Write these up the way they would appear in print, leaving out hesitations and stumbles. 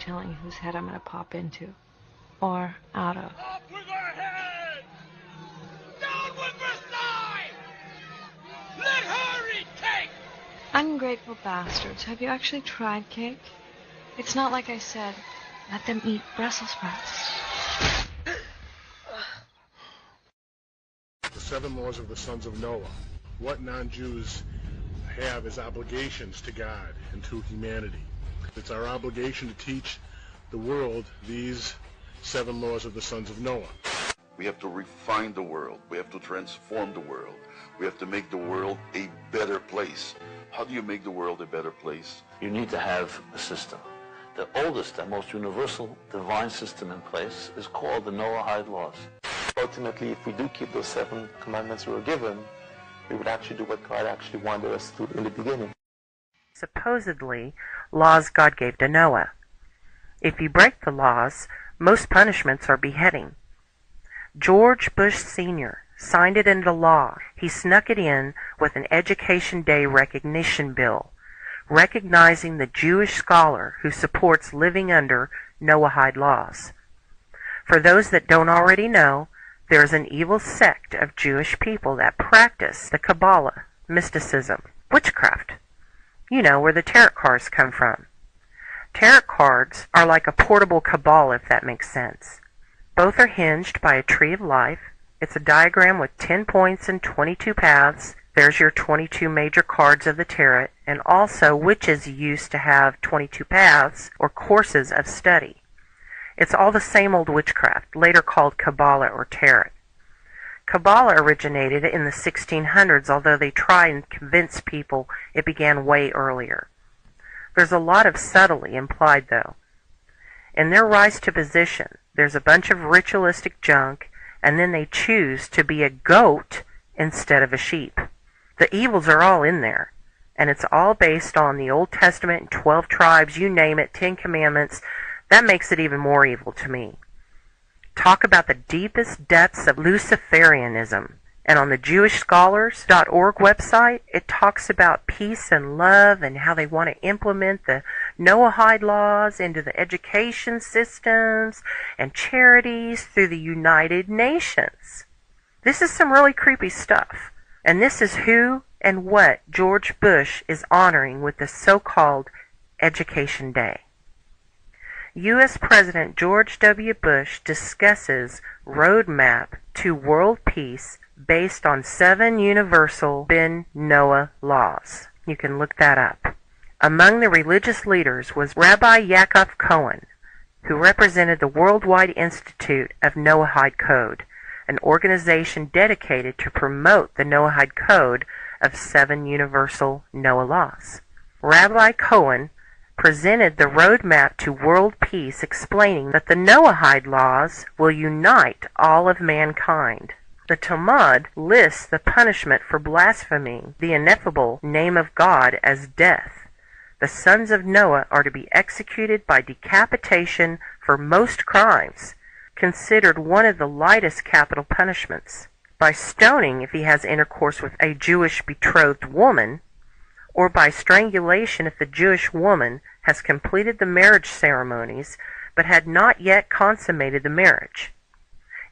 telling whose head I'm going to pop into. Or out of. Up with our heads! Down with Versailles! Let her eat cake! Ungrateful bastards. Have you actually tried cake? It's not like I said. Let them eat Brussels sprouts. The 7 laws of the sons of Noah. What non-Jews have as obligations to God and to humanity. It's our obligation to teach the world these 7 laws of the sons of Noah. We have to refine the world. We have to transform the world. We have to make the world a better place. How do you make the world a better place? You need to have a system. The oldest and most universal divine system in place is called the Noahide laws. Ultimately, if we do keep those 7 commandments we were given, we would actually do what God actually wanted us to do in the beginning. Supposedly, laws God gave to Noah. If you break the laws, most punishments are beheading. George Bush Sr. signed it into law. He snuck it in with an Education Day recognition bill, recognizing the Jewish scholar who supports living under Noahide laws. For those that don't already know, there is an evil sect of Jewish people that practice the Kabbalah, mysticism, witchcraft. You know where the tarot cards come from. Tarot cards are like a portable Kabbalah, if that makes sense. Both are hinged by a tree of life. It's a diagram with 10 points and 22 paths. There's your 22 major cards of the tarot, and also witches used to have 22 paths or courses of study. It's all the same old witchcraft, later called Kabbalah or Tarot. Kabbalah originated in the 1600s, although they try and convince people it began way earlier. There's a lot of subtlety implied, though. In their rise to position, there's a bunch of ritualistic junk, and then they choose to be a goat instead of a sheep. The evils are all in there, and it's all based on the Old Testament and 12 tribes, you name it, 10 commandments. That makes it even more evil to me. Talk about the deepest depths of Luciferianism. And on the JewishScholars.org website, it talks about peace and love and how they want to implement the Noahide laws into the education systems and charities through the United Nations. This is some really creepy stuff. And this is who and what George Bush is honoring with the so-called Education Day. U.S. President George W. Bush discusses roadmap to world peace based on 7 universal Ben Noah laws. You can look that up. Among the religious leaders was Rabbi Yaakov Cohen, who represented the Worldwide Institute of Noahide Code, an organization dedicated to promote the Noahide Code of 7 universal Noah laws. Rabbi Cohen presented the roadmap to world peace, explaining that the Noahide laws will unite all of mankind. The Talmud lists the punishment for blaspheming the ineffable name of God as death. The sons of Noah are to be executed by decapitation for most crimes, considered one of the lightest capital punishments, by stoning if he has intercourse with a Jewish betrothed woman, or by strangulation if the Jewish woman has completed the marriage ceremonies but had not yet consummated the marriage.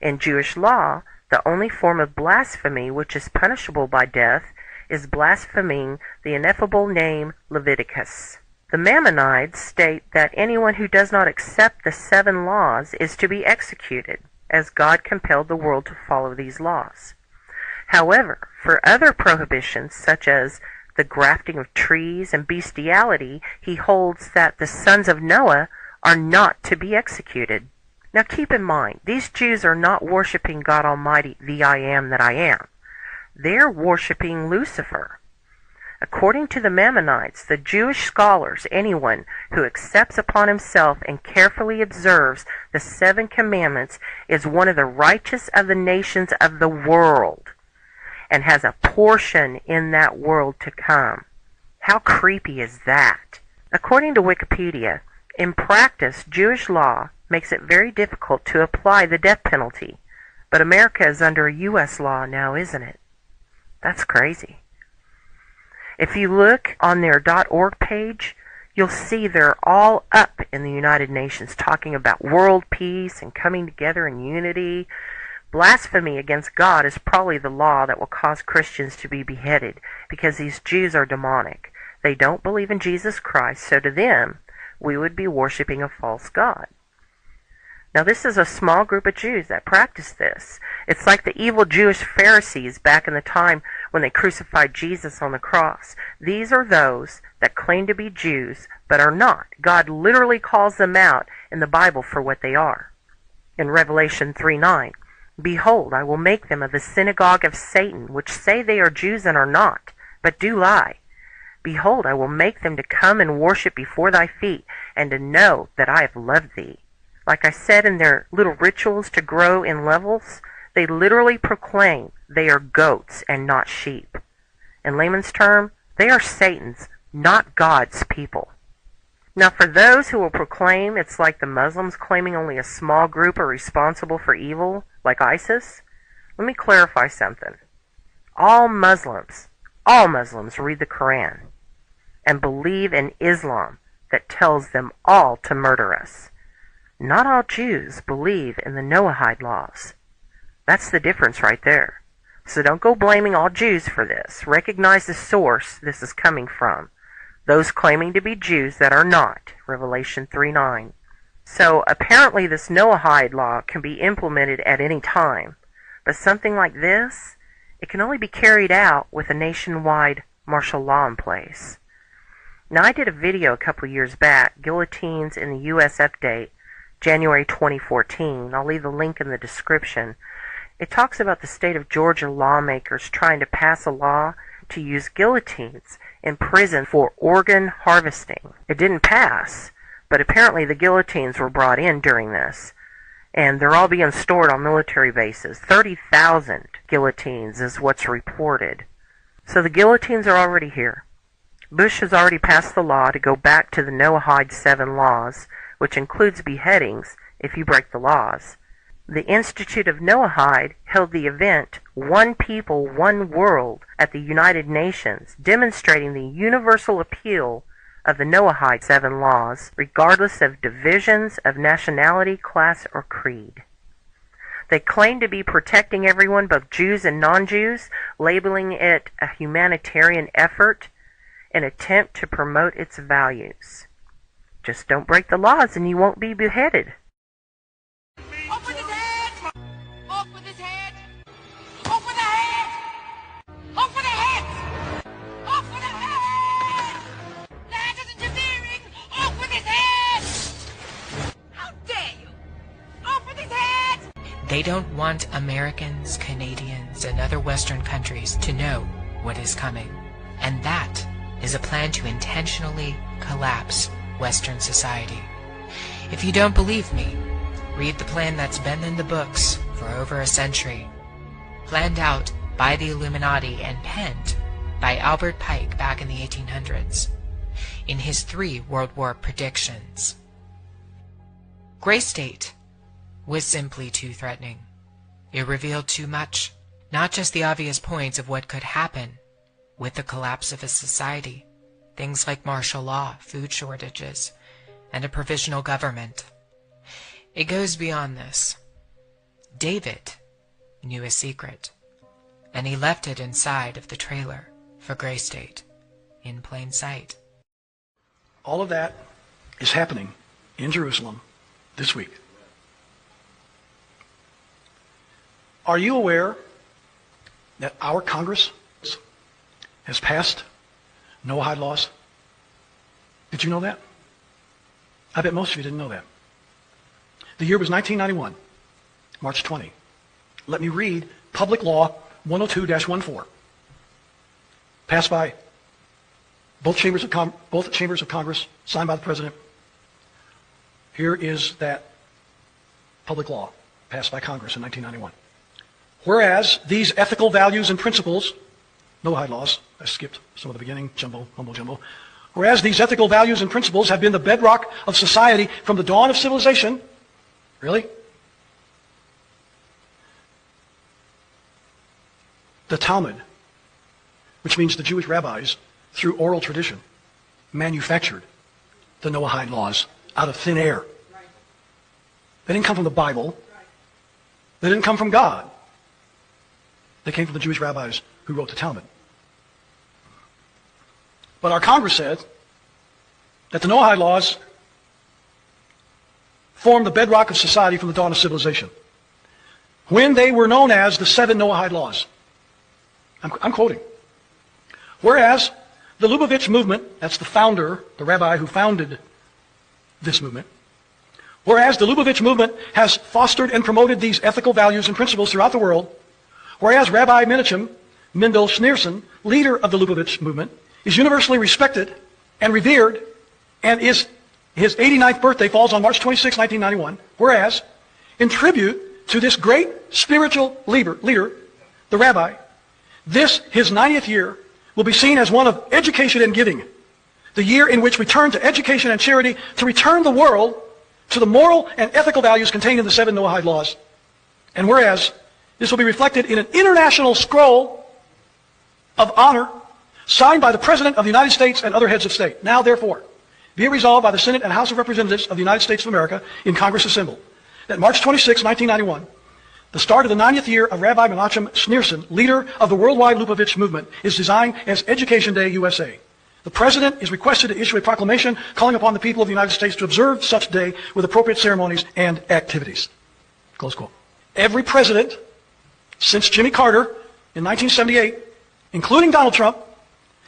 In Jewish law, the only form of blasphemy which is punishable by death is blaspheming the ineffable name Leviticus. The Maimonides state that anyone who does not accept the 7 laws is to be executed, as God compelled the world to follow these laws. However, for other prohibitions, such as the grafting of trees and bestiality, he holds that the sons of Noah are not to be executed. Now keep in mind, these Jews are not worshiping God Almighty, the I Am that I Am. They're worshiping Lucifer. According to the Maimonides, the Jewish scholars, anyone who accepts upon himself and carefully observes the 7 commandments is one of the righteous of the nations of the world, and has a portion in that world to come. How creepy is that? According to Wikipedia, in practice, Jewish law makes it very difficult to apply the death penalty. But America is under a U.S. law now, isn't it? That's crazy. If you look on their .org page, you'll see they're all up in the United Nations talking about world peace and coming together in unity. Blasphemy against God is probably the law that will cause Christians to be beheaded, because these Jews are demonic. They don't believe in Jesus Christ, so to them, we would be worshiping a false god. Now, this is a small group of Jews that practice this. It's like the evil Jewish Pharisees back in the time when they crucified Jesus on the cross. These are those that claim to be Jews, but are not. God literally calls them out in the Bible for what they are. In Revelation 3:9, "Behold, I will make them of the synagogue of Satan, which say they are Jews and are not, but do lie. Behold, I will make them to come and worship before thy feet, and to know that I have loved thee." Like I said, in their little rituals to grow in levels, they literally proclaim they are goats and not sheep. In layman's term, they are Satan's, not God's people. Now, for those who will proclaim it's like the Muslims claiming only a small group are responsible for evil, like ISIS, let me clarify something. All Muslims read the Quran and believe in Islam that tells them all to murder us. Not all Jews believe in the Noahide laws. That's the difference right there. So don't go blaming all Jews for this. Recognize the source this is coming from. Those claiming to be Jews that are not. Revelation 3:9. So apparently this Noahide law can be implemented at any time. But something like this, it can only be carried out with a nationwide martial law in place. Now, I did a video a couple years back, Guillotines in the U.S. Update, January 2014. I'll leave the link in the description. It talks about the state of Georgia lawmakers trying to pass a law to use guillotines in prison for organ harvesting. It didn't pass, but apparently the guillotines were brought in during this, and they're all being stored on military bases. 30,000 guillotines is what's reported. So the guillotines are already here. Bush has already passed the law to go back to the Noahide 7 laws, which includes beheadings if you break the laws. The Institute of Noahide held the event One People, One World at the United Nations, demonstrating the universal appeal of the Noahide 7 laws, regardless of divisions of nationality, class, or creed. They claim to be protecting everyone, both Jews and non-Jews, labeling it a humanitarian effort, an attempt to promote its values. Just don't break the laws and you won't be beheaded. Off with his head! Off with his head! Off with the head! Off with the head! Off with the head! The head is interfering! Off with his head! How dare you! Off with his head! They don't want Americans, Canadians, and other Western countries to know what is coming. And that is a plan to intentionally collapse Western society. If you don't believe me, read the plan that's been in the books for over a century, planned out by the Illuminati and penned by Albert Pike back in the 1800s in his 3 World War predictions. Gray State was simply too threatening. It revealed too much, not just the obvious points of what could happen with the collapse of a society, things like martial law, food shortages, and a provisional government. It goes beyond this. David knew a secret, and he left it inside of the trailer for Gray State, in plain sight. All of that is happening in Jerusalem this week. Are you aware that our Congress has passed Noahide laws? Did you know that? I bet most of you didn't know that. The year was 1991, March 20. Let me read Public Law 102-14, passed by both chambers of Congress, signed by the President. Here is that public law passed by Congress in 1991. Whereas these ethical values and principles, Noahide laws, I skipped some of the beginning, mumbo jumbo. Whereas these ethical values and principles have been the bedrock of society from the dawn of civilization, really? The Talmud, which means the Jewish rabbis, through oral tradition, manufactured the Noahide laws out of thin air. They didn't come from the Bible. They didn't come from God. They came from the Jewish rabbis who wrote the Talmud. But our Congress said that the Noahide laws formed the bedrock of society from the dawn of civilization, when they were known as the 7 Noahide laws. I'm quoting. Whereas the Lubavitch movement, that's the founder, the rabbi who founded this movement, whereas the Lubavitch movement has fostered and promoted these ethical values and principles throughout the world, whereas Rabbi Menachem Mendel Schneerson, leader of the Lubavitch movement, is universally respected and revered, and his 89th birthday falls on March 26, 1991, whereas, in tribute to this great spiritual leader, the rabbi, this, his 90th year, will be seen as one of education and giving, the year in which we turn to education and charity to return the world to the moral and ethical values contained in the 7 Noahide laws. And whereas this will be reflected in an international scroll of honor signed by the President of the United States and other heads of state. Now, therefore, be it resolved by the Senate and House of Representatives of the United States of America in Congress assembled, that March 26, 1991, the start of the 90th year of Rabbi Menachem Schneerson, leader of the worldwide Lubavitch movement, is designed as Education Day USA. The President is requested to issue a proclamation calling upon the people of the United States to observe such day with appropriate ceremonies and activities. Close quote. Every president since Jimmy Carter in 1978, including Donald Trump,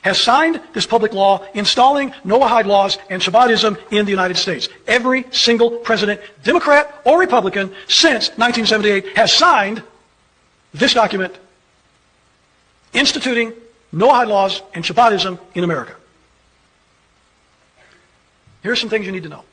has signed this public law installing Noahide laws and Chabadism in the United States. Every single president, Democrat or Republican, since 1978 has signed this document instituting Noahide laws and Chabadism in America. Here are some things you need to know.